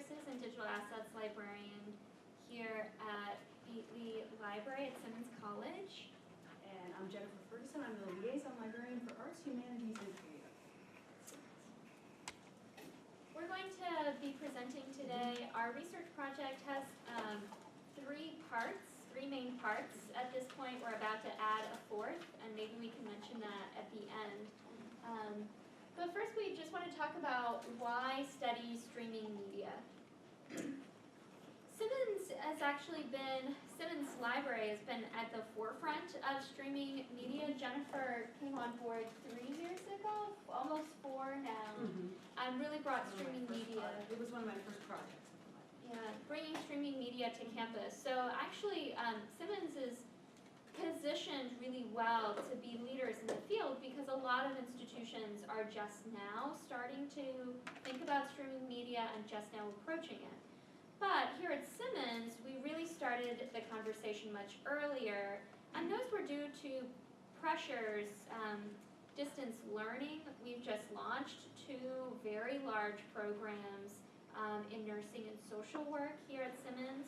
Services and Digital Assets Librarian here at the library at Simmons College. And I'm Jennifer Ferguson. I'm the Liaison Librarian for Arts, Humanities, and Creative. We're going to be presenting today. Our research project has three main parts. At this point, we're about to add a fourth, and maybe we can mention that at the end. But first, we just want to talk about why study streaming media. Simmons Library has been at the forefront of streaming media. Jennifer came on board 3 years ago, almost 4 now, and really brought streaming media. It was one of my first projects. Yeah, bringing streaming media to campus. So actually, Simmons is positioned really well to be leaders in the field because a lot of institutions are just now starting to think about streaming media and just now approaching it. But here at Simmons, we really started the conversation much earlier, and those were due to pressures. Distance learning, we've just launched 2 very large programs in nursing and social work here at Simmons.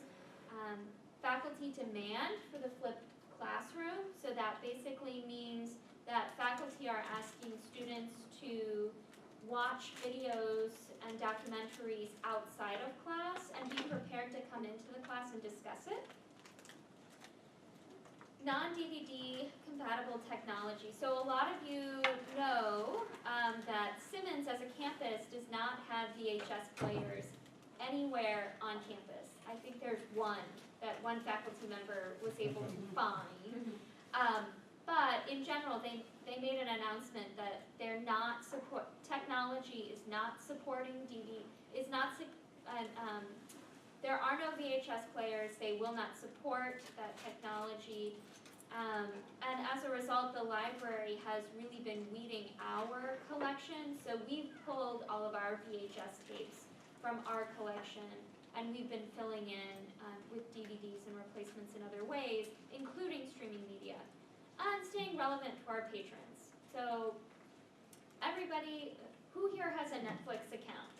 Faculty demand for the flipped classroom, so that basically means that faculty are asking students to watch videos and documentaries outside of class and be prepared to come into the class and discuss it. Non-DVD compatible technology. So a lot of you know that Simmons as a campus does not have VHS players anywhere on campus. I think there's one that one faculty member was able to find. But in general, they made an announcement that they're not technology is not supporting DVD, there are no VHS players, they will not support that technology. And as a result, the library has really been weeding our collection. So we've pulled all of our VHS tapes from our collection, and we've been filling in with DVDs and replacements in other ways, including streaming media, and staying relevant to our patrons. So everybody, who here has a Netflix account,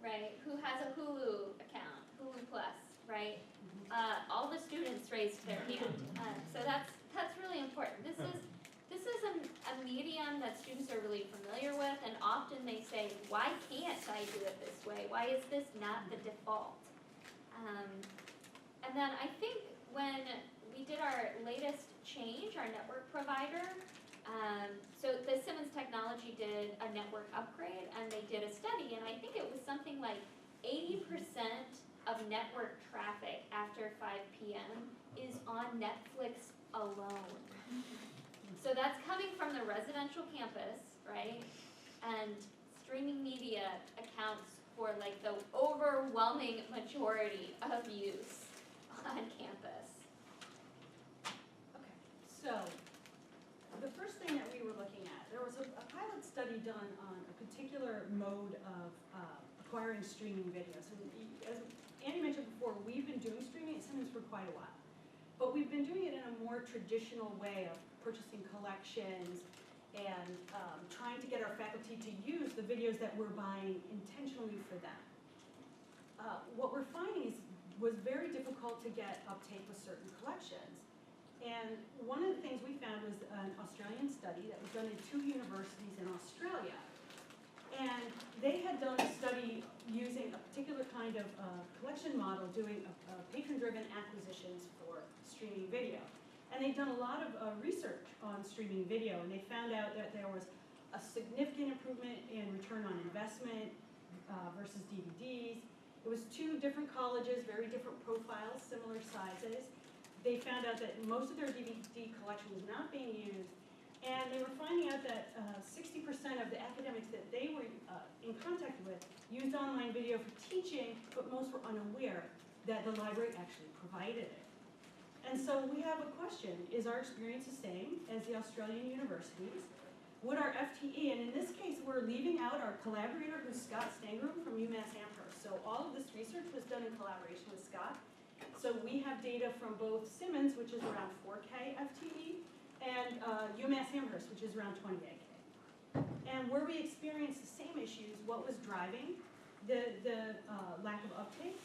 right? Who has a Hulu account, Hulu Plus, right? All the students raised their hand. So that's really important. This is a medium that students are really familiar with, and often they say, why can't I do it this way? Why is this not the default? And then I think when we did our latest change, our network provider, so the Simmons Technology did a network upgrade, and they did a study, and I think it was something like 80% of network traffic after 5 p.m. is on Netflix alone. So that's coming from the residential campus, right? And streaming media accounts for like the overwhelming majority of use on campus. Okay, so the first thing that we were looking at, there was a pilot study done on a particular mode of acquiring streaming videos. And as Annie mentioned before, we've been doing streaming at Simmons for quite a while. But we've been doing it in a more traditional way of purchasing collections and trying to get our faculty to use the videos that we're buying intentionally for them. What we're finding was very difficult to get uptake with certain collections. And one of the things we found was an Australian study that was done in 2 universities in Australia. And they had done a study using a particular kind of collection model, doing patron-driven acquisitions for streaming video. And they'd done a lot of research on streaming video, and they found out that there was a significant improvement in return on investment versus DVDs. It was 2 different colleges, very different profiles, similar sizes. They found out that most of their DVD collection was not being used, and they were finding out that 60% of the academics that they were in contact with used online video for teaching, but most were unaware that the library actually provided it. And so we have a question: is our experience the same as the Australian universities? Would our FTE, and in this case we're leaving out our collaborator, who's Scott Stangram from Umass Amherst. So all of this research was done in collaboration with Scott. So we have data from both Simmons, which is around 4K FTE, and Umass Amherst, which is around 28K. And where we experienced the same issues, what was driving the lack of uptake?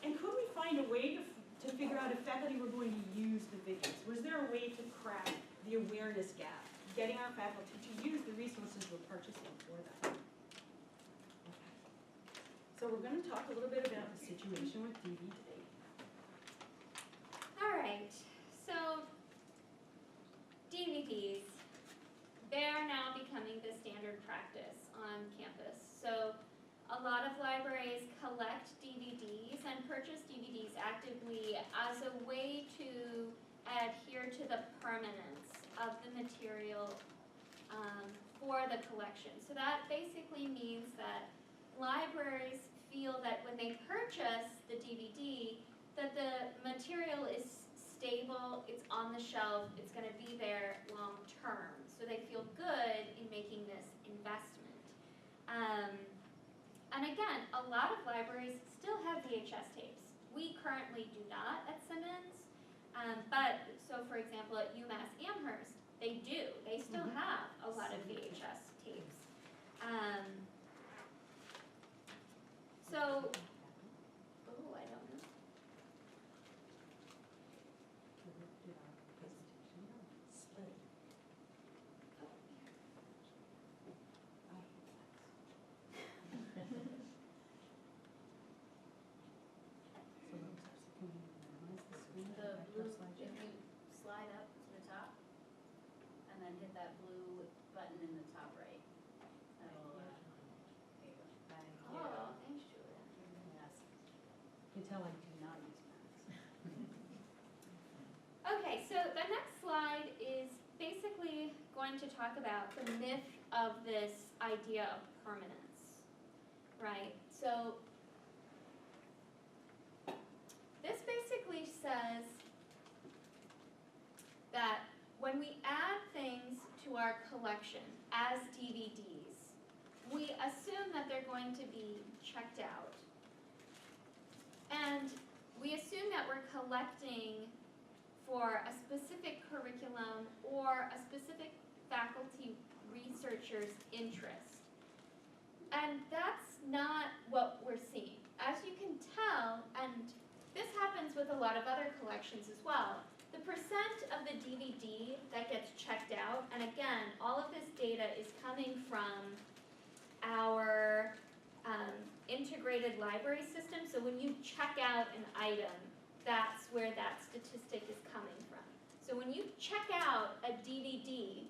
And could we find a way to figure out if faculty were going to use the videos? Was there a way to crack the awareness gap, getting our faculty to use the resources we're purchasing for them? Okay. So we're going to talk a little bit about the situation with DVD. All right, so DVDs, they're now becoming the standard practice on campus. So a lot of libraries collect DVDs and purchase DVDs actively as a way to adhere to the permanence of the material for the collection. So that basically means that libraries feel that when they purchase the DVD, that the material is stable, it's on the shelf, it's going to be there long term. So they feel good in making this investment. And again, a lot of libraries still have VHS tapes. We currently do not at Simmons, but so for example at Umass Amherst, they do. They still have a lot of VHS tapes. So, oh, I don't know. The blue, if you slide up to the top, and then hit that blue button in the top right. That'll, there you go. Oh, thanks, Julia. Yes. You can tell I do not use Macs. Okay, so the next slide is basically going to talk about the myth of this idea of permanence, right? So this basically says that when we add things to our collection as DVDs, we assume that they're going to be checked out. And we assume that we're collecting for a specific curriculum or a specific faculty researcher's interest. And that's not what we're seeing. As you can tell, and this happens with a lot of other collections as well, the percent of the DVD that gets checked out, and again, all of this data is coming from our integrated library system. So when you check out an item, that's where that statistic is coming from. So when you check out a DVD,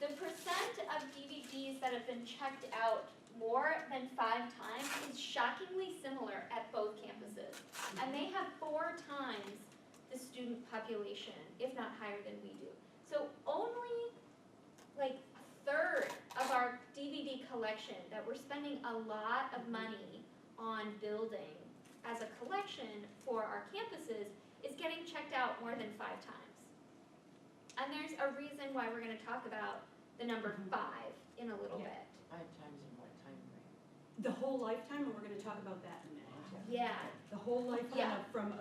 the percent of DVDs that have been checked out more than 5 times is shockingly similar at both campuses. And they have 4 times the student population, if not higher than we do. So only like a third of our DVD collection that we're spending a lot of money on building as a collection for our campuses is getting checked out more than 5 times. And there's a reason why we're going to talk about the number 5 in a little bit. 5 times in what time frame? The whole lifetime, and we're going to talk about that in a minute. Yeah. The whole lifetime Yeah. from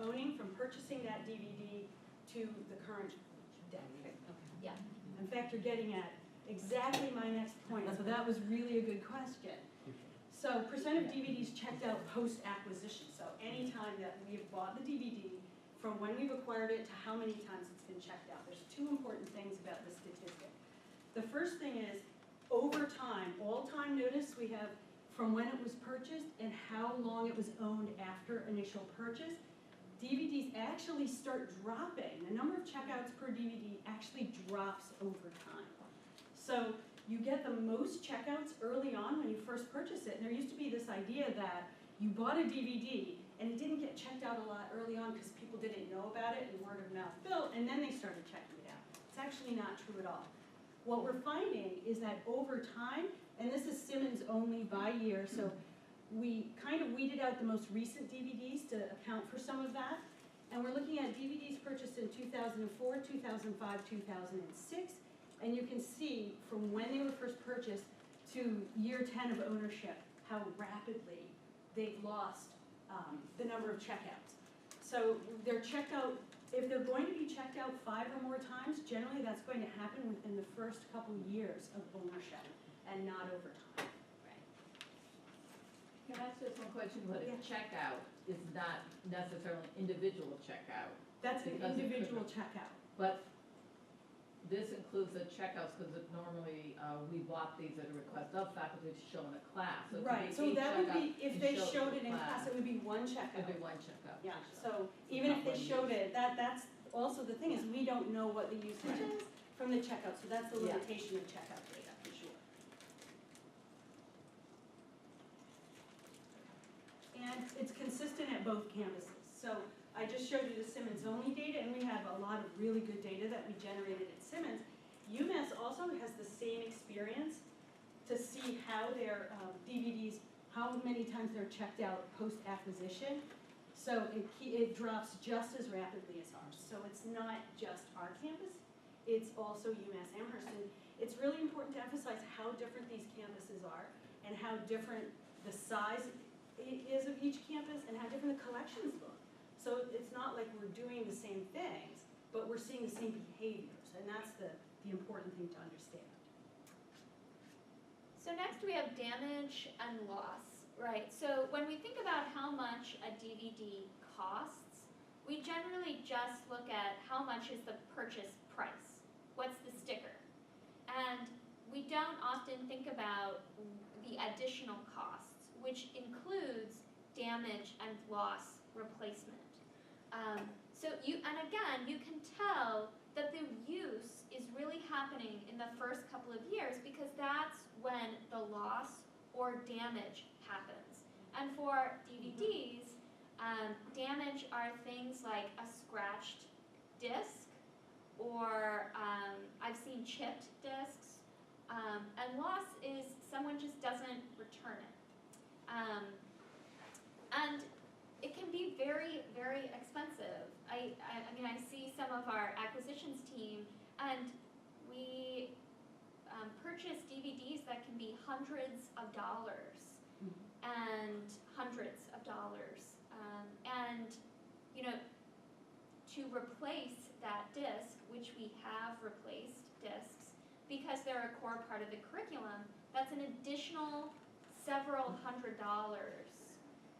purchasing that DVD to the current day. Yeah. In fact, you're getting at exactly my next point, so that was really a good question. So percent of DVDs checked out post-acquisition, so any time that we've bought the DVD, from when we've acquired it to how many times it's been checked out. There's 2 important things about this statistic. The first thing is, over time, all-time notice, we have from when it was purchased and how long it was owned after initial purchase. DVDs actually start dropping. The number of checkouts per DVD actually drops over time. So you get the most checkouts early on when you first purchase it. And there used to be this idea that you bought a DVD and it didn't get checked out a lot early on because people didn't know about it and word of mouth built, and then they started checking it out. It's actually not true at all. What we're finding is that over time, and this is Simmons only by year, so we kind of weeded out the most recent DVDs to account for some of that. And we're looking at DVDs purchased in 2004, 2005, 2006. And you can see from when they were first purchased to year 10 of ownership, how rapidly they've lost the number of checkouts. So they're checked out, if they're going to be checked out 5 or more times, generally that's going to happen within the first couple years of ownership and not over time. ask just one question? What a Yeah. checkout is not necessarily individual checkout, That's an Because it could individual be. checkout. but this includes the checkouts, because normally, we bought these at a request of faculty to show in a class. So it could Right, be so a that would checkout be, if and they show showed it in class, it would be one checkout. It'd be one checkout. Yeah, for so sure. even if not they one showed use. it, that's also the thing, is we don't know what the usage is from the checkout, so that's the Yeah. limitation of checkout data, for sure. And it's consistent at both campuses. So I just showed you the Simmons only data, and we have a lot of really good data that we generated at Simmons. Umass also has the same experience to see how their DVDs, how many times they're checked out post-acquisition. So it drops just as rapidly as ours. So it's not just our campus, it's also Umass Amherst. And it's really important to emphasize how different these campuses are and how different the size is of each campus and how different the collections look. So it's not like we're doing the same things, but we're seeing the same behaviors, and that's the important thing to understand. So next we have damage and loss, right? So when we think about how much a DVD costs, we generally just look at how much is the purchase price. What's the sticker? And we don't often think about the additional costs, which includes damage and loss replacement. And again, you can tell that the use is really happening in the first couple of years because that's when the loss or damage happens. And for DVDs, damage are things like a scratched disc, or I've seen chipped discs, and loss is someone just doesn't return it. And it can be very, very expensive. I mean, I see some of our acquisitions team, and we purchase DVDs that can be hundreds of dollars and hundreds of dollars. And, you know, to replace that disc, which we have replaced discs, because they're a core part of the curriculum, that's an additional several $100s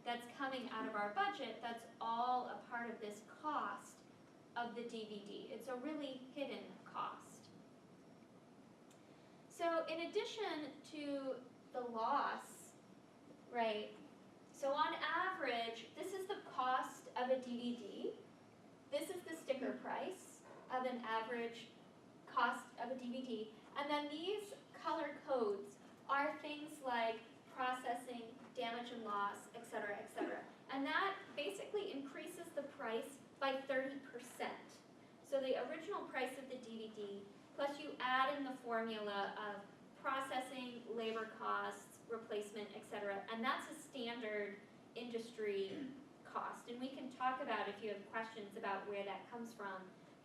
that's coming out of our budget. That's all a part of this cost of the DVD. It's a really hidden cost. So in addition to the loss, right, so on average, this is the cost of a DVD. This is the sticker price of an average cost of a DVD. And then these color codes are things like processing, damage and loss, et cetera, et cetera. And that basically increases the price by 30%. So the original price of the DVD, plus you add in the formula of processing, labor costs, replacement, et cetera, and that's a standard industry cost. And we can talk about, if you have questions about where that comes from,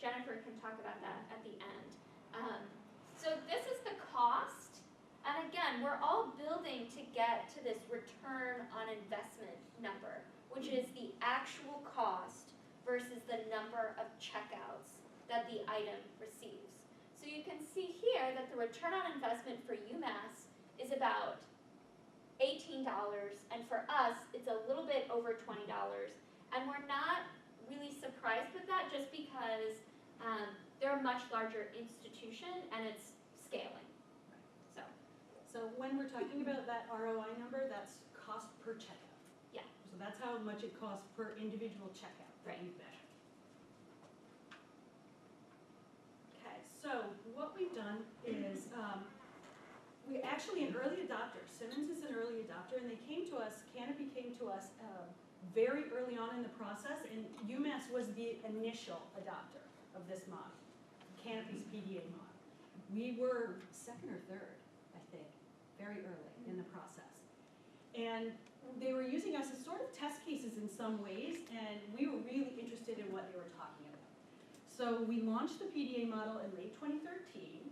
Jennifer can talk about that at the end. So this is the cost. And again, we're all building to get to this return on investment number, which is the actual cost versus the number of checkouts that the item receives. So you can see here that the return on investment for Umass is about $18, and for us, it's a little bit over $20. And we're not really surprised with that just because they're a much larger institution and it's scaling. So when we're talking about that ROI number, that's cost per checkout. Yeah. So that's how much it costs per individual checkout that Right. we've measured. Okay, so what we've done is, we actually an early adopter. Simmons is an early adopter, and they came to us, Canopy came to us very early on in the process, and Umass was the initial adopter of this model, Canopy's PDA model. We were second or third, I think, very early in the process. And they were using us as sort of test cases in some ways, and we were really interested in what they were talking about. So we launched the PDA model in late 2013.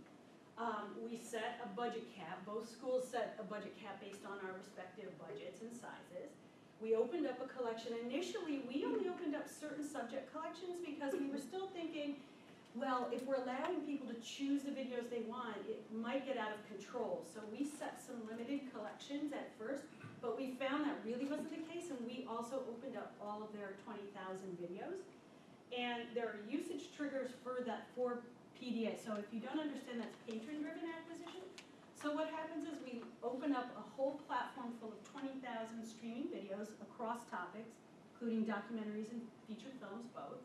We set a budget cap. Both schools set a budget cap based on our respective budgets and sizes. We opened up a collection. Initially, we only opened up certain subject collections because we were still thinking, well, if we're allowing people to choose the videos they want, it might get out of control. So we set some limited collections at first, but we found that really was also opened up all of their 20,000 videos. And there are usage triggers for PDA. So if you don't understand, that's patron-driven acquisition. So what happens is we open up a whole platform full of 20,000 streaming videos across topics, including documentaries and featured films, both.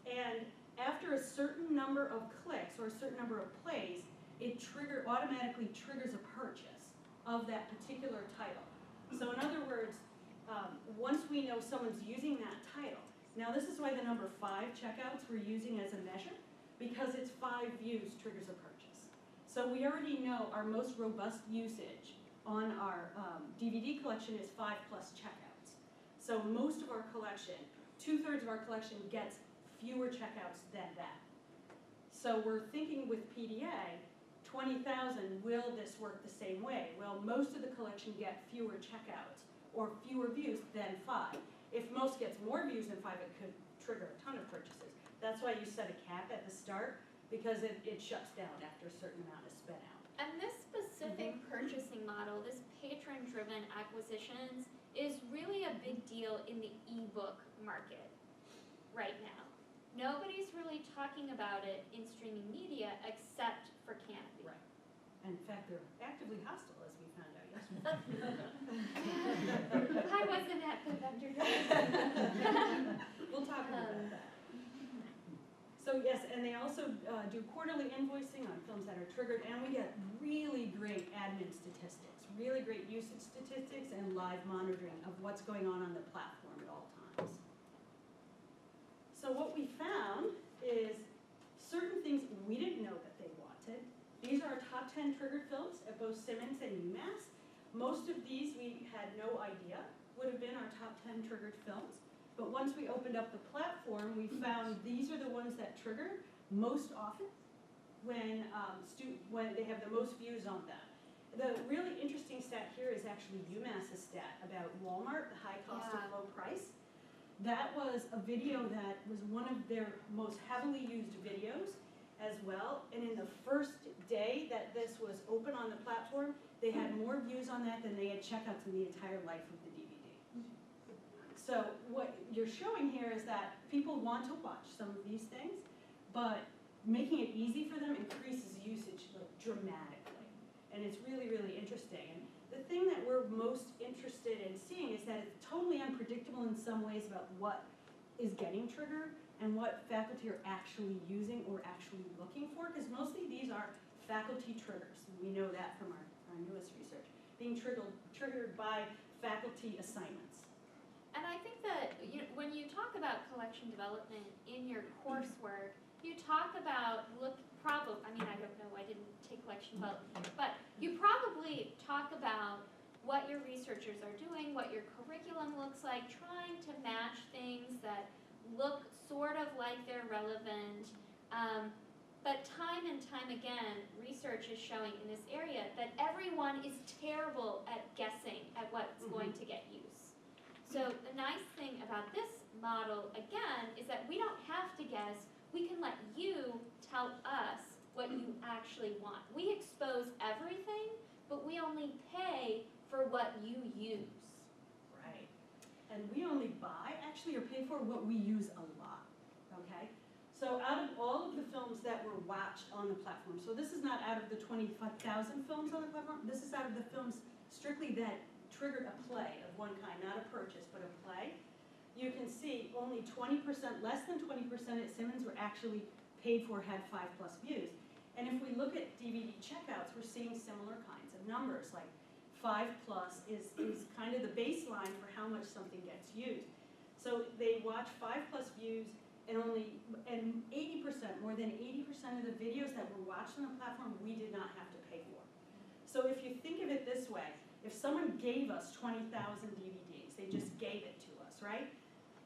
And after a certain number of clicks or a certain number of plays, it automatically triggers a purchase of that particular title. So in other words, once we know someone's using that title, now this is why the number 5 checkouts we're using as a measure, because it's 5 views triggers a purchase. So we already know our most robust usage on our DVD collection is 5+ checkouts. So most of our collection, 2/3 of our collection gets fewer checkouts than that. So we're thinking with PDA, 20,000, will this work the same way? Well, most of the collection get fewer checkouts or fewer views than 5. If most gets more views than 5, it could trigger a ton of purchases. That's why you set a cap at the start, because it shuts down after a certain amount is spent out. And this specific purchasing model, this patron-driven acquisitions, is really a big deal in the ebook market right now. Nobody's really talking about it in streaming media except for Canopy. Right. And in fact, they're actively hostile, as we found out yesterday. I wasn't at the vendor day. We'll talk about that. So yes, and they also do quarterly invoicing on films that are triggered, and we get really great admin statistics, really great usage statistics, and live monitoring of what's going on the platform at all times. So what we found is certain things we didn't know that they wanted. These are our top 10 triggered films at both Simmons and Umass. Most of these we had no idea would have been our top 10 triggered films. But once we opened up the platform, we found these are the ones that trigger most often when they have the most views on them. The really interesting stat here is actually Umass's stat about Walmart, the high cost of low price. That was a video that was one of their most heavily used videos as well. And in the first day that this was open on the platform, they had more views on that than they had checkouts in the entire life of the DVD. So what you're showing here is that people want to watch some of these things, but making it easy for them increases usage dramatically. And it's really, really interesting. And the thing that we're most interested in seeing is that it's totally unpredictable in some ways about what is getting triggered and what faculty are actually using or actually looking for, because mostly these are faculty triggers. We know that from our newest research, being triggered by faculty assignments. And I think that when you talk about collection development in your coursework, you talk about I don't know, I didn't take collection development, but you probably talk about what your researchers are doing, what your curriculum looks like, trying to match things that look sort of like they're relevant. But time and time again, research is showing in this area that everyone is terrible at guessing at what's going to get use. So the nice thing about this model, again, is that we don't have to guess. We can let you tell us what you actually want. We expose everything, but we only pay for what you use. Right. And we only buy, actually, or pay for what we use a lot, okay? So out of all of the films that were watched on the platform, so this is not out of the 25,000 films on the platform, this is out of the films strictly that triggered a play of one kind, not a purchase, but a play. You can see only 20%, less than 20% at Simmons were actually paid for, had 5+ views. And if we look at DVD checkouts, we're seeing similar kinds of numbers, like 5+ is kind of the baseline for how much something gets used. So they watch 5+ views, and 80%, more than 80% of the videos that were watched on the platform, we did not have to pay for. So if you think of it this way, if someone gave us 20,000 DVDs, they just gave it to us, right?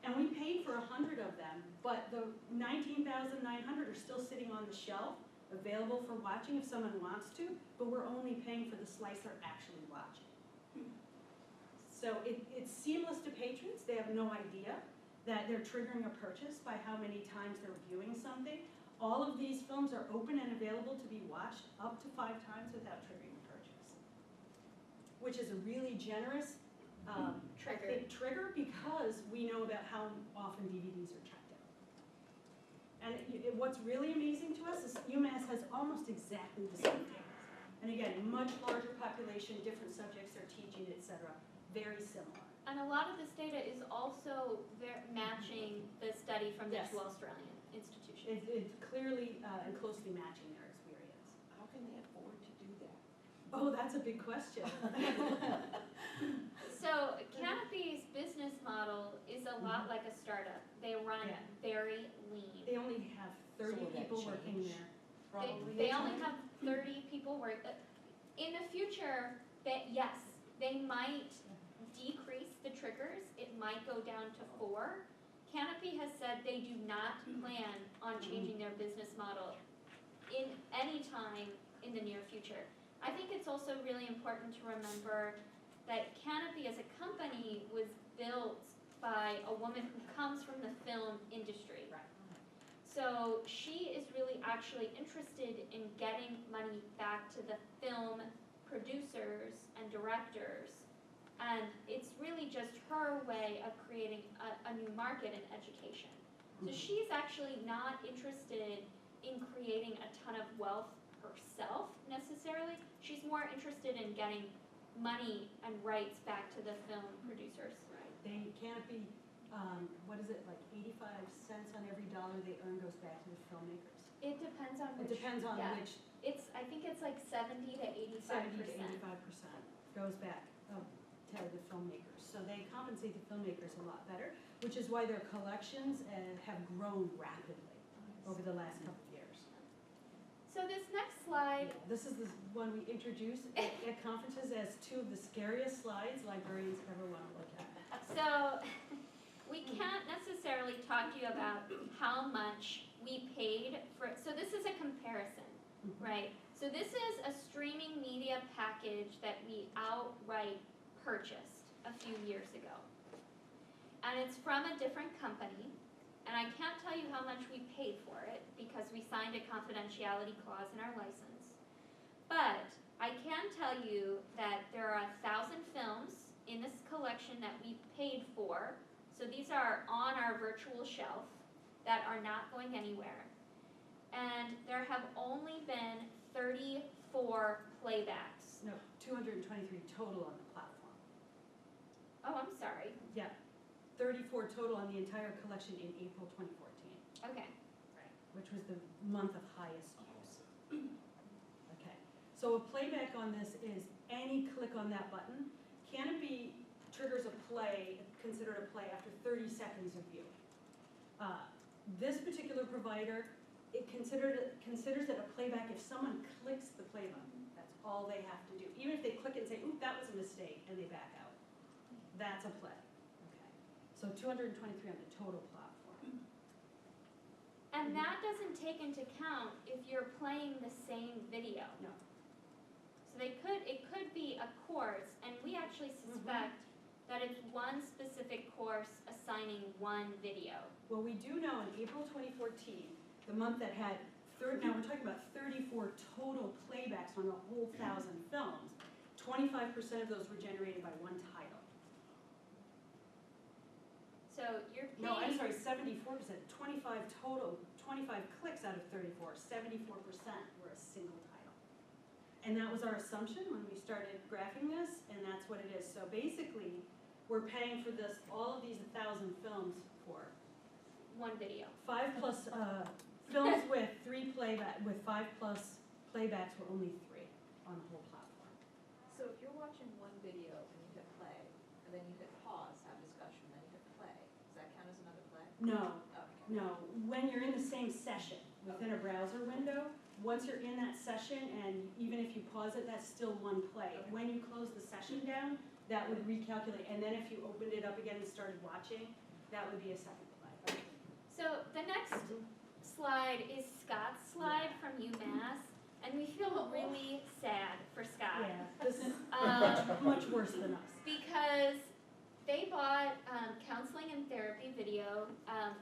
And we paid for 100 of them, but the 19,900 are still sitting on the shelf, available for watching if someone wants to, but we're only paying for the slice they're actually watching. So it's seamless to patrons. They have no idea that they're triggering a purchase by how many times they're viewing something. All of these films are open and available to be watched up to 5 times without triggering a purchase, which is a really generous Triggered. trigger because we know about how often DVDs are checked out. And what's really amazing to us is UMass has almost exactly the same things. And again, much larger population, different subjects they're teaching, etc. Very similar. And a lot of this data is also matching the study from the Yes. two Australian institutions. It's clearly and closely matching their experience. How can they afford to do that? Oh, that's a big question. So Canopy's business model is a lot like a startup. They run Yeah. very lean. They only have 30 So will that people working change? there. Probably. They only have 30 people work. In the future, yes, they might decrease the triggers. It might go down to 4. Canopy has said they do not plan on changing their business model in any time in the near future. I think it's also really important to remember that Canopy as a company was built by a woman who comes from the film industry. Right. So she is really actually interested in getting money back to the film producers and directors. And it's really just her way of creating a new market in education. So she's actually not interested in creating a ton of wealth herself necessarily. She's more interested in getting money and rights back to the film producers. They Canopy, what is it, like 85 cents on every dollar they earn goes back to the filmmakers? It depends on It which. depends on yeah. which, I think it's like 70 to 85%. 70 to 85% goes back to the filmmakers. So they compensate the filmmakers a lot better, which is why their collections have grown rapidly over the last couple of years. So this next slide, This is the one we introduce at conferences as 2 of the scariest slides librarians ever want to look at. so we can't necessarily talk to you about how much we paid for, so this is a comparison, right? So this is a streaming media package that we outright purchased a few years ago. And it's from a different company, and I can't tell you how much we paid for it because we signed a confidentiality clause in our license. But I can tell you that there are 1,000 films in this collection that we paid for. So these are on our virtual shelf that are not going anywhere. And there have only been 34 playbacks. No, 223 total on the platform. Oh, I'm sorry. Yeah, 34 total on the entire collection in April 2014, Okay. which was the month of highest use. Okay, so a playback on this is any click on that button. Canopy triggers a play, considered a play after 30 seconds of view. This particular provider, it considers it a playback if someone clicks the play button. That's all they have to do. Even if they click it and say, "Oop, that was a mistake," and they back out. That's a play. Okay. So 223 on the total platform. And that doesn't take into account if you're playing the same video. No. So it could be a course, and we actually suspect that it's one specific course assigning one video. Well, we do know in April 2014, the month that had now we're talking about 34 total playbacks on a whole 1,000 films. 25% of those were generated by one title. So you're paying. No, I'm sorry, 74%. 25 total, 25 clicks out of 34, 74% were a single title. And that was our assumption when we started graphing this, and that's what it is. So basically, we're paying for this, all of these 1,000 films for One video. 5 plus films with 5 plus playbacks were only 3 on the whole platform. So if you're watching one video and you hit play, and then you hit pause, have discussion, then you hit play, does that count as another play? No, Okay. no. When you're in the same session within a browser window, once you're in that session, and even if you pause it, that's still one play. Okay. When you close the session down, that would recalculate, and then if you opened it up again and started watching, that would be a second play. So the next slide is Scott's slide from UMass, and we feel really sad for Scott. Yeah, this is Um, much worse than us. Because they bought counseling and therapy video,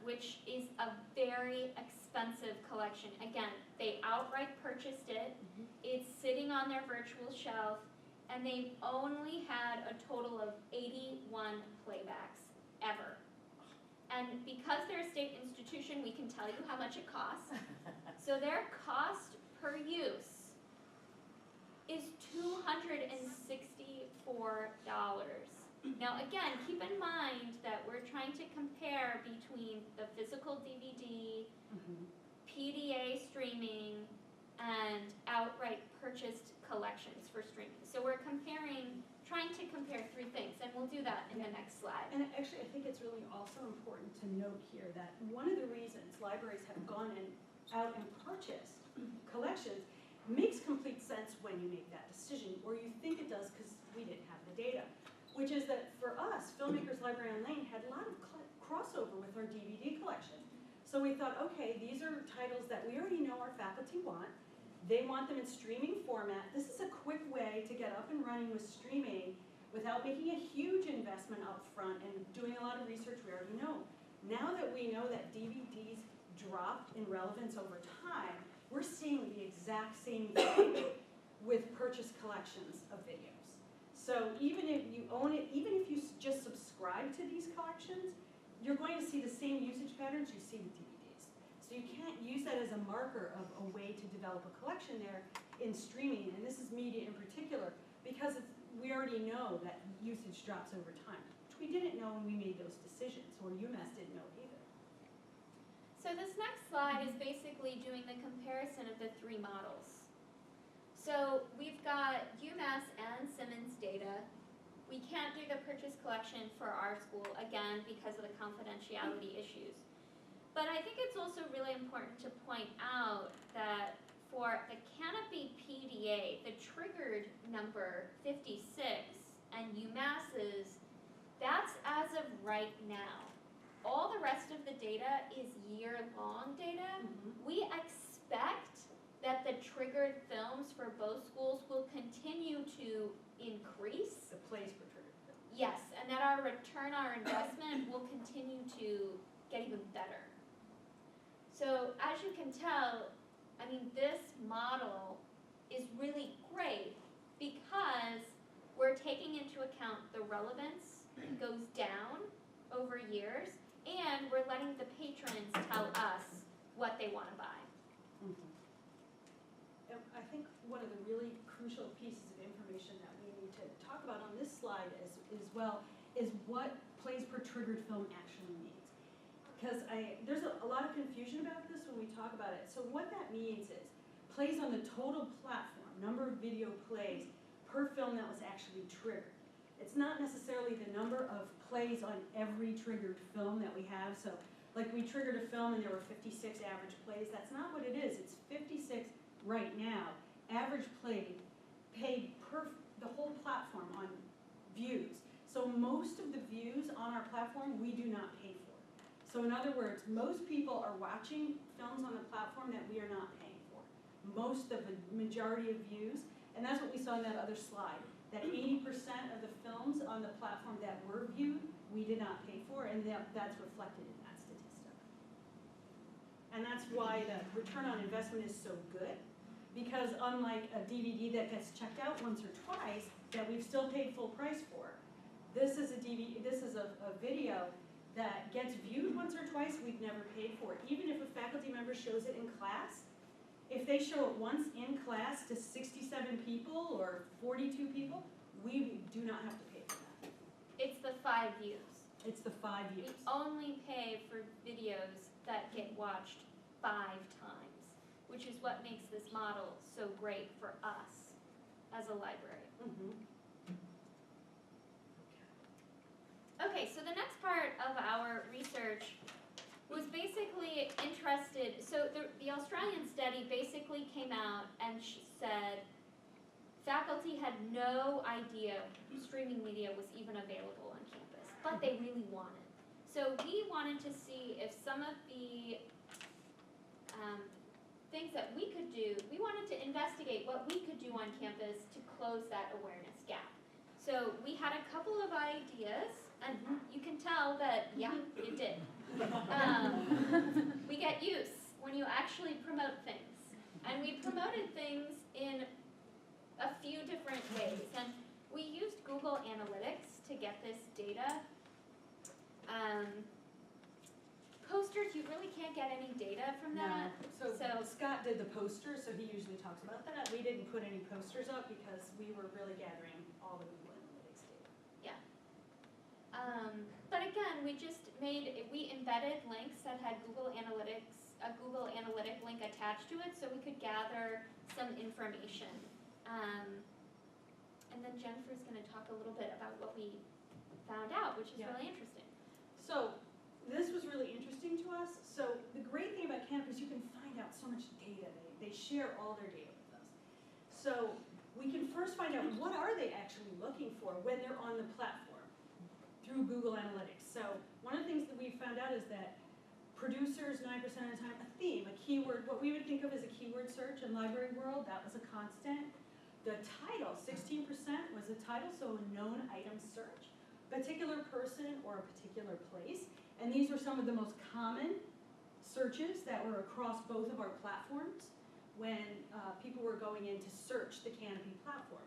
which is a very expensive collection. Again, they outright purchased it. It's sitting on their virtual shelf, and they've only had a total of 81 And because they're a state institution, we can tell you how much it costs. So their cost per use is $264. Now again, keep in mind that we're trying to compare between the physical DVD, PDA streaming, and outright purchased collections for streaming. So we're trying to compare three things, and we'll do that in the next slide. And actually, I think it's really also important to note here that one of the reasons libraries have gone out and purchased collections makes complete sense when you make that decision, or you think it does because we didn't have the data, which is that for us, Filmmakers Library on Lane had a lot of crossover with our DVD collection. So we thought, okay, these are titles that we already know our faculty want. They want them in streaming format. This is a quick way to get up and running with streaming without making a huge investment up front and doing a lot of research we already know. Now that we know that DVDs drop in relevance over time, we're seeing the exact same thing with purchased collections of videos. So even if you own it, even if you just subscribe to these collections, you're going to see the same usage patterns you see with DVDs. So you can't use that as a marker of a way to develop a collection there in streaming, and this is media in particular, because we already know that usage drops over time, which we didn't know when we made those decisions, or Umass didn't know either. So this next slide is basically doing the comparison of the three models. So we've got Umass and Simmons data. We can't do the purchase collection for our school, again, because of the confidentiality issues. But I think it's also really important to point out that for the Canopy PDA, the triggered number 56 and Umass's, that's as of right now. All the rest of the data is year-long data. We expect that the triggered films for both schools will continue to increase. The plays per triggered film. Yes, and that our return on our investment will continue to get even better. So as you can tell, I mean, this model is really great because we're taking into account the relevance goes down over years, and we're letting the patrons tell us what they want to buy. And I think one of the really crucial pieces of information that we need to talk about on this slide as well is what plays per triggered film actually means. Because there's a lot of confusion about this when we talk about it. So what that means is plays on the total platform, number of video plays per film that was actually triggered. It's not necessarily the number of plays on every triggered film that we have. So like we triggered a film and there were 56 average plays. That's not what it is. It's 56 right now, average paid per the whole platform on views. So most of the views on our platform we do not pay for. So in other words, most people are watching films on the platform that we are not paying for. Most of the majority of views, and that's what we saw in that other slide, that 80% of the films on the platform that were viewed, we did not pay for, and that's reflected in that statistic. And that's why the return on investment is so good, because unlike a DVD that gets checked out once or twice, that we've still paid full price for, this is a video that gets viewed once or twice, we've never paid for it. Even if a faculty member shows it in class, if they show it once in class to 67 people or 42 people, we do not have to pay for that. It's the 5 views. It's the 5 views. We only pay for videos that get watched 5 times, which is what makes this model so great for us as a library. Okay, so the next part of our research was basically interested, so the Australian study basically came out and said faculty had no idea streaming media was even available on campus, but they really wanted. So we wanted to see if some of the things that we could do, we wanted to investigate what we could do on campus to close that awareness gap. So we had a couple of ideas, and you can tell that, yeah, it did. We get use when you actually promote things. And we promoted things in a few different ways. And we used Google Analytics to get this data. posters, you really can't get any data from that. So So- Scott did the posters, so he usually talks about that. We didn't put any posters up because we were really gathering all the Google Analytics data. But again, we embedded links that had Google Analytics, a Google Analytic link attached to it, so we could gather some information. And then Jennifer's gonna talk a little bit about what we found out, which is Yeah. really interesting. So this was really interesting to us. So the great thing about Canopy is you can find out so much data. They share all their data with us. So we can first find out what are they actually looking for when they're on the platform through Google Analytics. So one of the things that we found out is that producers 9% of the time, a theme, a keyword, what we would think of as a keyword search in library world, that was a constant. The title, 16% was a title, so a known item search, particular person or a particular place. And these were some of the most common searches that were across both of our platforms when people were going in to search the Canopy platform.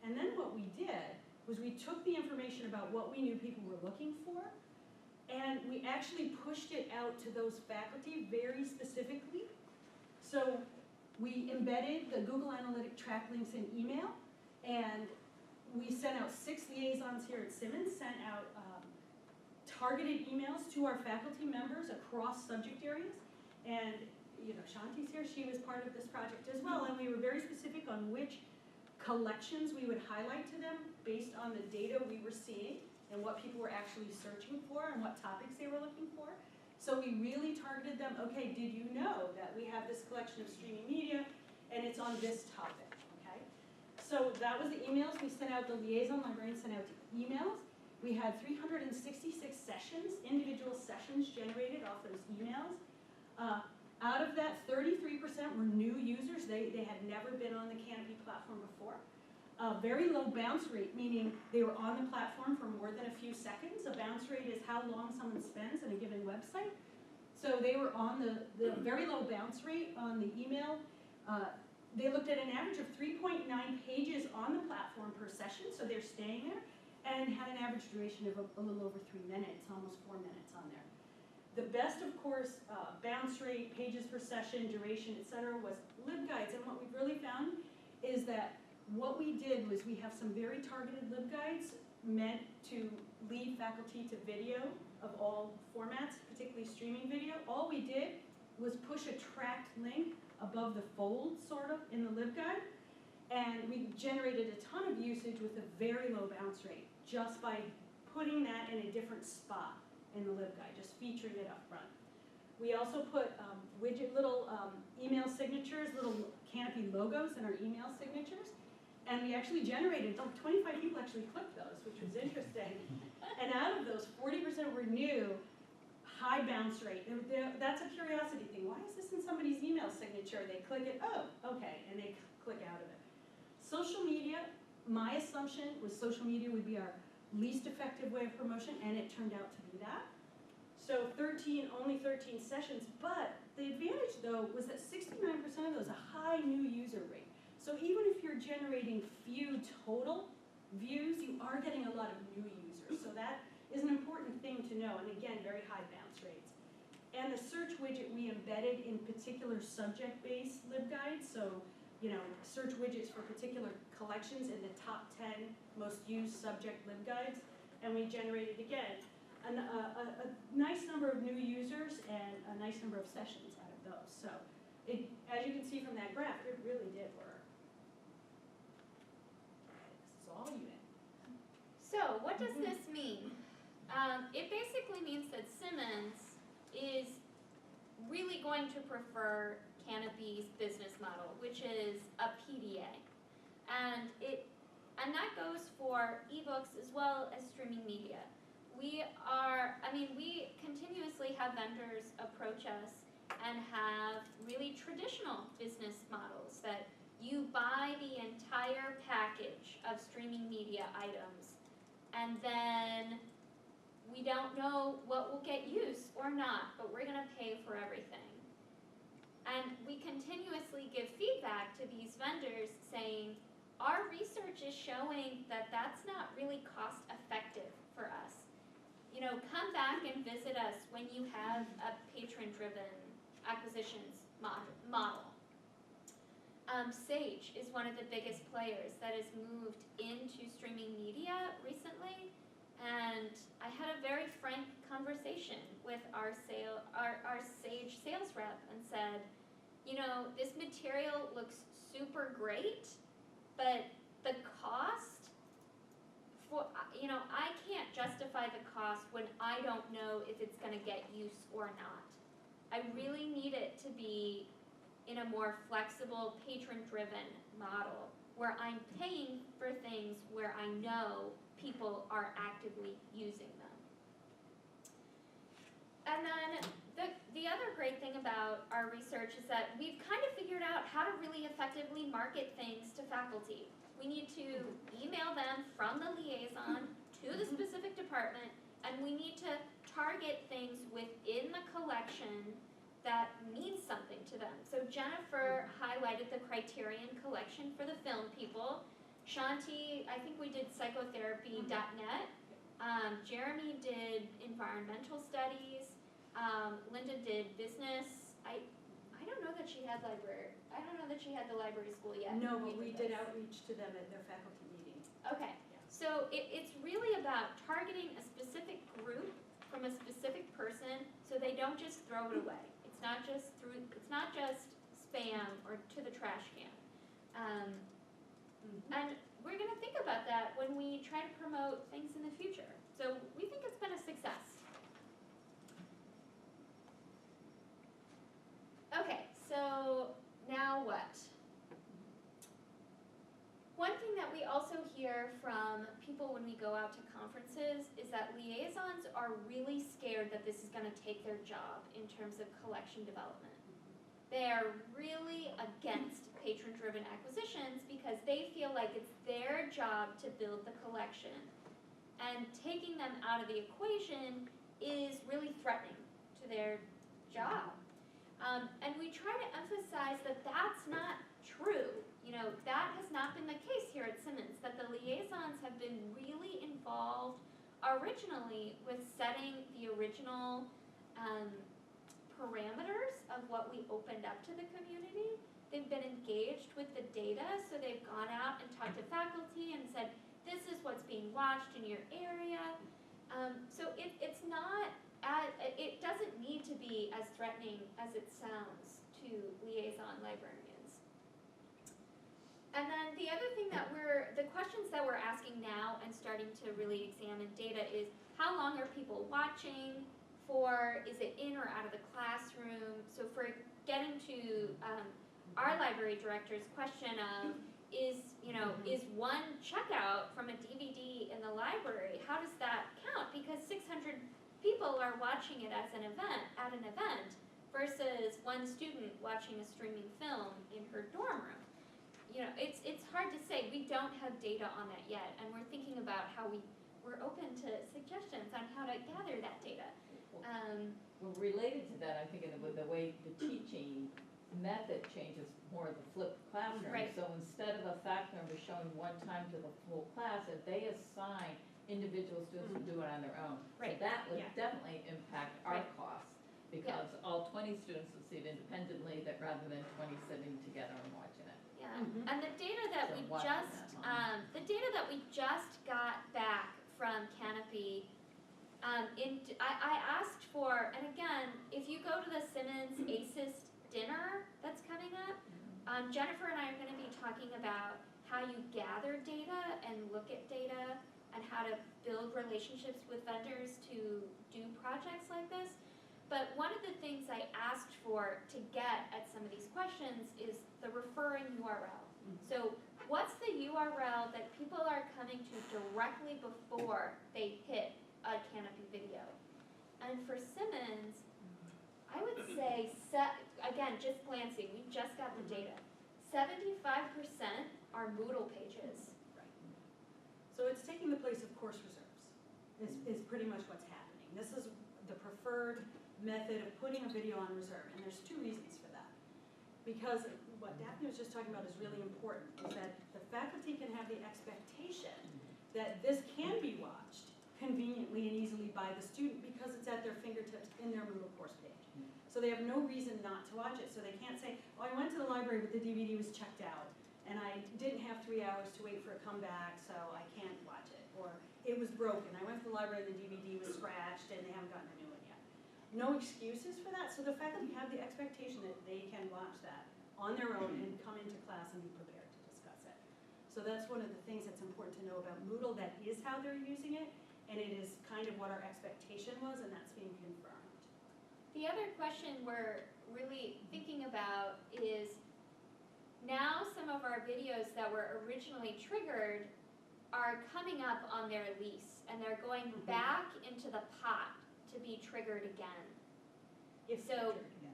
And then what we did was we took the information about what we knew people were looking for, and we actually pushed it out to those faculty very specifically. So we embedded the Google Analytic track links in email, and we sent out 6 liaisons here at Simmons, sent out targeted emails to our faculty members across subject areas. And Shanti's here, she was part of this project as well, and we were very specific on which collections we would highlight to them based on the data we were seeing and what people were actually searching for and what topics they were looking for. So we really targeted them, okay, did you know that we have this collection of streaming media and it's on this topic, okay? So that was the emails we sent out, the liaison librarians sent out emails. We had 366 sessions, individual sessions generated off those emails. Out of that, 33% were new users. They had never been on the Canopy platform before. Very low bounce rate, meaning they were on the platform for more than a few seconds. A bounce rate is how long someone spends on a given website. So they were on the very low bounce rate on the email. They looked at an average of 3.9 pages on the platform per session, so they're staying there, and had an average duration of a little over 3 minutes, almost 4 minutes on there. The best, of course, bounce rate, pages per session, duration, etc., was LibGuides. And what we've really found is that what we did was we have some very targeted LibGuides meant to lead faculty to video of all formats, particularly streaming video. All we did was push a tracked link above the fold, sort of, in the LibGuide, and we generated a ton of usage with a very low bounce rate just by putting that in a different spot in the LibGuide, just featuring it up front. We also put little email signatures, little Canopy logos in our email signatures, and we actually generated, 25 people actually clicked those, which was interesting. And out of those, 40% were new, high bounce rate. That's a curiosity thing. Why is this in somebody's email signature? They click it, oh, okay, and they click out of it. Social media, my assumption was social media would be our least effective way of promotion, and it turned out to be that. So only 13 sessions, but the advantage though was that 69% of those, a high new user rate. So even if you're generating few total views, you are getting a lot of new users. So that is an important thing to know, and again, very high bounce rates. And the search widget we embedded in particular subject-based LibGuides, so search widgets for particular collections in the top 10 most used subject LibGuides, and we generated, again, a nice number of new users and a nice number of sessions out of those. So, as you can see from that graph, it really did work. This is all you. So what does this mean? It basically means that Simmons is really going to prefer Canopy's business model, which is a PDA. And that goes for ebooks as well as streaming media. We continuously have vendors approach us and have really traditional business models that you buy the entire package of streaming media items, and then we don't know what will get used or not, but we're gonna pay for everything. And we continuously give feedback to these vendors saying, our research is showing that that's not really cost effective for us. come back and visit us when you have a patron-driven acquisitions model. Sage is one of the biggest players that has moved into streaming media recently, and I had a very frank conversation with our Sage sales rep and said, this material looks super great, but the cost for, I can't justify the cost when I don't know if it's gonna get use or not. I really need it to be in a more flexible, patron-driven model where I'm paying for things where I know people are actively using them. And then the other great thing about our research is that we've kind of figured out how to really effectively market things to faculty. We need to email them from the liaison to the specific department, and we need to target things within the collection that means something to them. So Jennifer highlighted the Criterion collection for the film people. Shanti, I think we did psychotherapy.net. Jeremy did environmental studies. Linda did business. I don't know that she had library. I don't know that she had the library school yet. No, but we did outreach to them at their faculty meeting. Okay, so it's really about targeting a specific group from a specific person so they don't just throw it away. It's not just spam or to the trash can. And we're gonna think about that when we try to promote things in the future. So we think it's been a success. Okay, so now what? One thing that we also hear from people when we go out to conferences is that liaisons are really scared that this is going to take their job in terms of collection development. They are really against patron-driven acquisitions because they feel like it's their job to build the collection. And taking them out of the equation is really threatening to their job. And we try to emphasize that that's not true. That has not been the case here at Simmons, that the liaisons have been really involved originally with setting the original parameters of what we opened up to the community. They've been engaged with the data, so they've gone out and talked to faculty and said, this is what's being watched in your area. So it's not, it doesn't need to be as threatening as it sounds to liaison librarians. And then the other thing that the questions that we're asking now and starting to really examine data is, how long are people watching for? Is it in or out of the classroom? So for getting to our library director's question of, is one checkout from a DVD in the library, how does that count? Because 600 people are watching it as an event versus one student watching a streaming film in her dorm room. It's hard to say. We don't have data on that yet, and we're thinking about how we're open to suggestions on how to gather that data. Well, related to that, I'm thinking with the way the teaching method changes more of the flipped classroom. Right. So instead of a faculty member showing one time to the full class, if they assign individual students to do it on their own. Right. So that would Yeah. definitely impact our Right. costs, because all 20 students would see it independently, that rather than 20 sitting together and watching it. Yeah, and the data that So we watching just got back from Canopy, I asked for, and again, if you go to the Simmons ACES dinner that's coming up, Jennifer and I are going to be talking about how you gather data and look at data and how to build relationships with vendors to do projects like this. But one of the things I asked for to get at some of these questions is the referring URL. So what's the URL that people are coming to directly before they hit a Canopy video? And for Simmons, I would say, again, just glancing, we just got the data. 75% are Moodle pages. So it's taking the place of course reserves, is pretty much what's happening. This is the preferred method of putting a video on reserve, and there's two reasons for that. Because what Daphne was just talking about is really important, is that the faculty can have the expectation that this can be watched conveniently and easily by the the student because it's at their fingertips in their Moodle course page. So they have no reason not to watch it. So they can't say, oh, I went to the library but the DVD was checked out and I didn't have 3 hours to wait for it to come back, so I can't watch it. Or it was broken. I went to the library and the DVD was scratched and they haven't gotten a new one yet. No excuses for that. So the faculty have the expectation that they can watch that on their own and come into class and be prepared to discuss it. So that's one of the things that's important to know about Moodle. That is how they're using it, and it is kind of what our expectation was, and that's being confirmed. The other question we're really thinking about is now some of our videos that were originally triggered are coming up on their lease, and they're going back into the pot to be triggered again. If So- triggered again.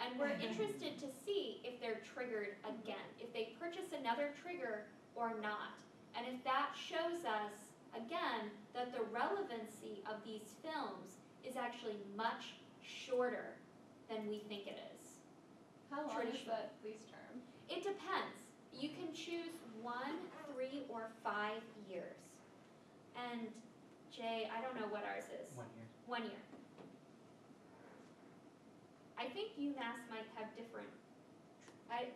And we're interested to see if they're triggered again, if they purchase another trigger or not. And if that shows us, again, that the relevancy of these films is actually much shorter than we think it is. How long is Traditional. that lease term? It depends. You can choose 1, 3, or 5 years. And Jay, I don't know what ours is. 1 year. 1 year. I think Umass might have different,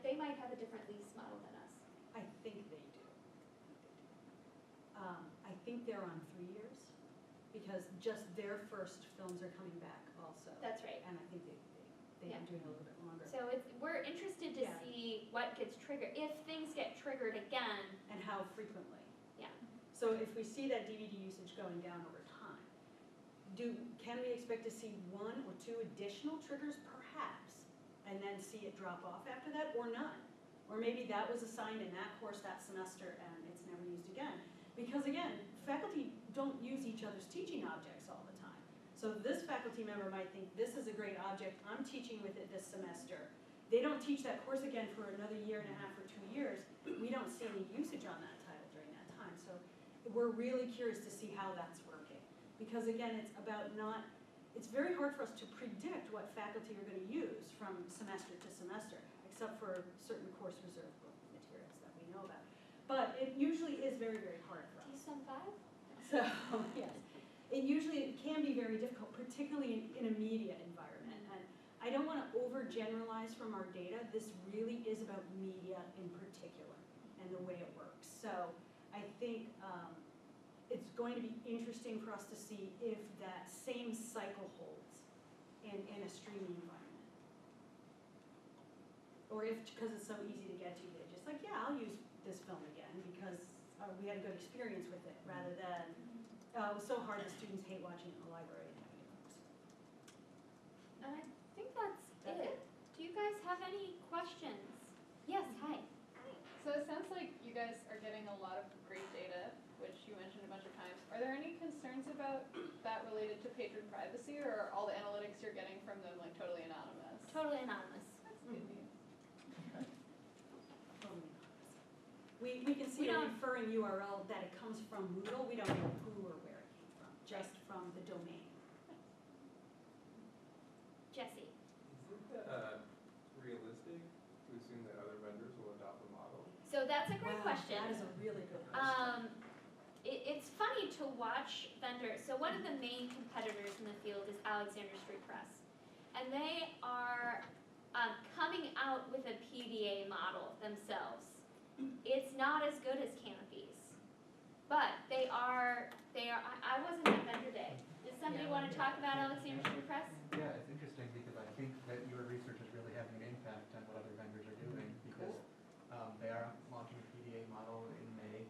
they might have a different lease model than us. I think they do. I think they're on 3 years because just their first films are coming back also. That's right. And I think they've Yeah. been doing it a little bit longer. So we're interested to Yeah. see what gets triggered, if things get triggered again. And how frequently. Yeah. So if we see that DVD usage going down over time, can we expect to see 1 or 2 additional triggers perhaps, and then see it drop off after that, or none? Or maybe that was assigned in that course that semester and it's never used again. Because again, faculty don't use each other's teaching objects all the time. So this faculty member might think, this is a great object, I'm teaching with it this semester. They don't teach that course again for another 1.5 or 2 years. We don't see any usage on that title during that time. So we're really curious to see how that's working. Because again, it's very hard for us to predict what faculty are going to use from semester to semester, except for certain course reserve book materials that we know about. But it usually is very, very hard for us. DSM 5? So, yes, it can be very difficult, particularly in a media environment. And I don't want to overgeneralize from our data. This really is about media in particular and the way it works. So I think it's going to be interesting for us to see if that same cycle holds in a streaming environment. Or if, because it's so easy to get to, they're just like, yeah, I'll use this film again because we had a good experience with it, rather than, it was so hard the students hate watching it in the library and having it books. And I think that's That's it. Do you guys have any questions? Yes, hi. So it sounds like you guys are getting a lot of great data, which you mentioned a bunch of times. Are there any concerns about that related to patron privacy, or are all the analytics you're getting from them like totally anonymous? Totally anonymous. That's good news. Totally anonymous. We can see We a don't- referring URL that it comes from Moodle, we don't know who or where it came from, just from the domain. Jesse. Is it realistic to assume that other vendors will adopt the model? So that's a great Wow, question. That is a really good question. It's funny to watch vendors. So one of the main competitors in the field is Alexander Street Press. And they are coming out with a PDA model themselves. It's not as good as Canopy's, but they are, I wasn't at vendor day. Does somebody want to talk about Alexander Street Press? Yeah, it's interesting because I think that your research is really having an impact on what other vendors are doing because they are launching a PDA model in May,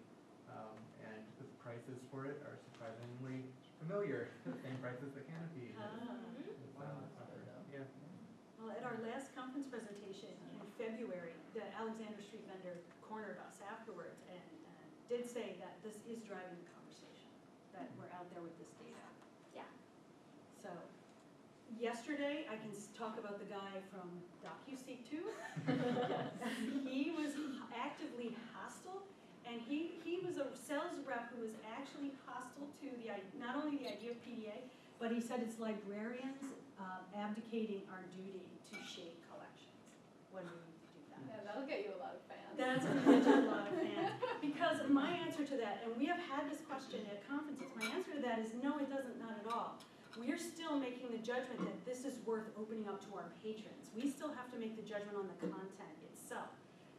and the prices for it are surprisingly familiar, the same prices that Canopy is offered. Yeah. Well, at our last conference presentation in February, the Alexander Street vendor cornered us afterwards and did say that this is driving the conversation, that we're out there with this data. Yeah. So, yesterday, I can talk about the guy from DocuSeek 2. He was actively hostile, and he was a sales rep who was actually hostile to not only the idea of PDA, but he said it's librarians abdicating our duty to shape collections when we do that. Yeah, that'll get you a lot of fans. That's going to get you a lot of fans. Because my answer to that, and we have had this question at conferences, my answer to that is no, it doesn't, not at all. we're still making the judgment that this is worth opening up to our patrons. We still have to make the judgment on the content itself.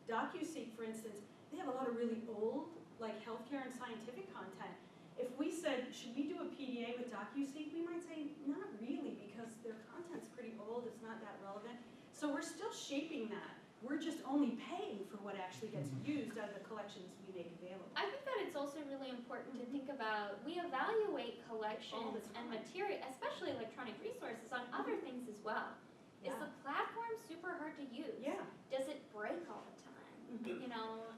DocuSeek, for instance, they have a lot of really old, like healthcare and scientific content. If we said, should we do a PDA with DocuSeek, we might say, not really, because their content's pretty old, it's not that relevant. So we're still shaping that. We're just only paying for what actually gets used out of the collections we make available. I think that it's also really important to think about, we evaluate All collections the and time. material, especially electronic resources, on other things as well. Is Yeah. the platform super hard to use? Yeah. Does it break all the time? Mhm. You know,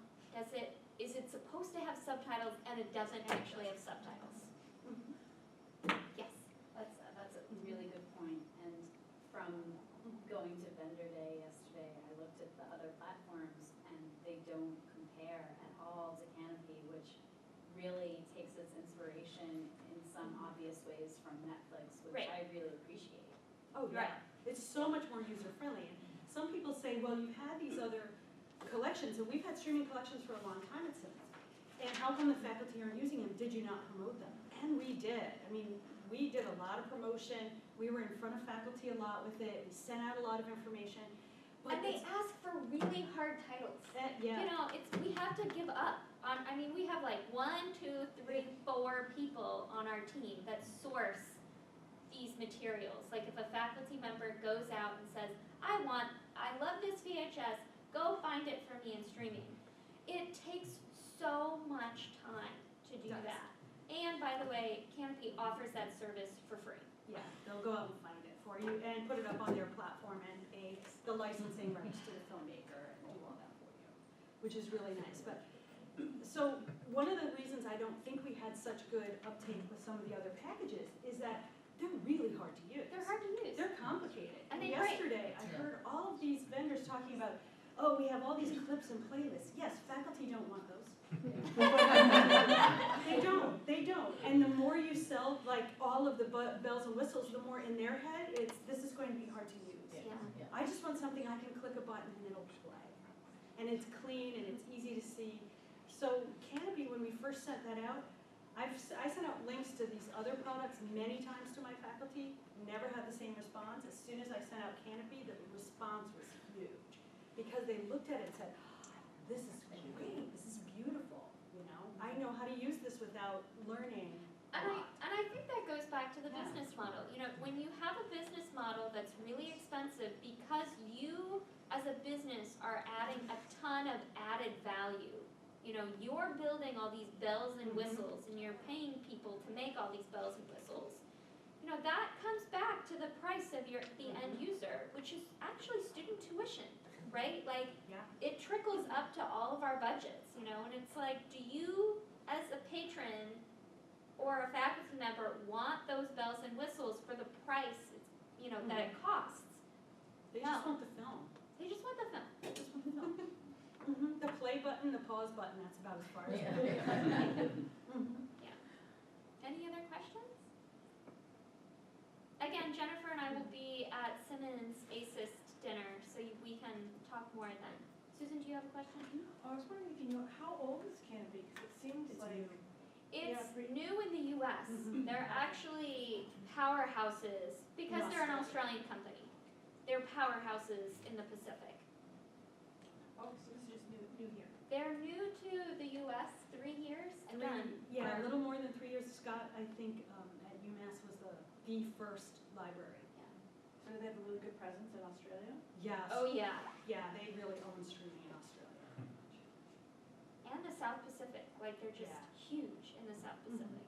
is it supposed to have subtitles and it doesn't actually have subtitles? Yes. That's a really good point. And from going to vendor day yesterday, I looked at the other platforms and they don't compare at all to Canopy, which really takes its inspiration in some obvious ways from Netflix, which Right. I really appreciate. Oh, yeah. It's so much more user-friendly. And some people say, well, you've had these other collections, and we've had streaming collections for a long time at Simmons. And how come the faculty aren't using them? Did you not promote them? And we did. I mean, we did a lot of promotion. We were in front of faculty a lot with it. We sent out a lot of information. But And they it's, ask for really hard titles. yeah. You know, we have to give up on, I mean, we have like 1, 2, 3, 4 people on our team that source these materials. Like if a faculty member goes out and says, I love this VHS, go find it for me in streaming. It takes so much time to do Does. that. And by the way, Canopy offers that service for free. Yeah, they'll go out and find it for you and put it up on their platform and pay the licensing rights to the filmmaker and do all that for you, which is really nice. But so one of the reasons I don't think we had such good uptake with some of the other packages is that they're really hard to use. They're hard to use. They're complicated. And they break. Yesterday, I heard all of these vendors talking about, oh, we have all these clips and playlists. Yes, faculty don't want those. They don't. And the more you sell, like, all of the bells and whistles, the more in their head, this is going to be hard to use. Yeah. I just want something I can click a button and it'll play. And it's clean and it's easy to see. So Canopy, when we first sent that out, I sent out links to these other products many times to my faculty, never had the same response. As soon as I sent out Canopy, the response was huge. Because they looked at it and said, this is great, this is beautiful, you know? I know how to use this without learning a lot. And I think that goes back to the Yeah. business model. You know, when you have a business model that's really expensive because you as a business are adding a ton of added value. You know, you're building all these bells and whistles and you're paying people to make all these bells and whistles. You know, that comes back to the price of the end user, which is actually student tuition, right? Like, Yeah. it trickles up to all of our budgets, you know, and it's like, do you, as a patron or a faculty member, want those bells and whistles for the price, you know, that it costs? They No. just want the film. They just want the film. They just want the film. The play button, the pause button, that's about as far as Yeah. it goes. Mhm. Any other questions? Again, Jennifer and I will be at Simmons ASIST dinner, so we can talk more then. Susan, do you have a question? I was wondering if you know, how old is Canopy? Because it seems It's like, new. It's Yeah, new in the US. Mhm. They're actually powerhouses, because they're an Australian company. They're powerhouses in the Pacific. oh, so this is just new here. They're new to the US, 3 years. Yeah, a little more than 3 years. Scott, I think, at Umass was the first library. So do they have a really good presence in Australia? Yes. Oh, yeah. Yeah, they really own streaming in Australia. And the South Pacific, like they're just Yeah. huge in the South Pacific.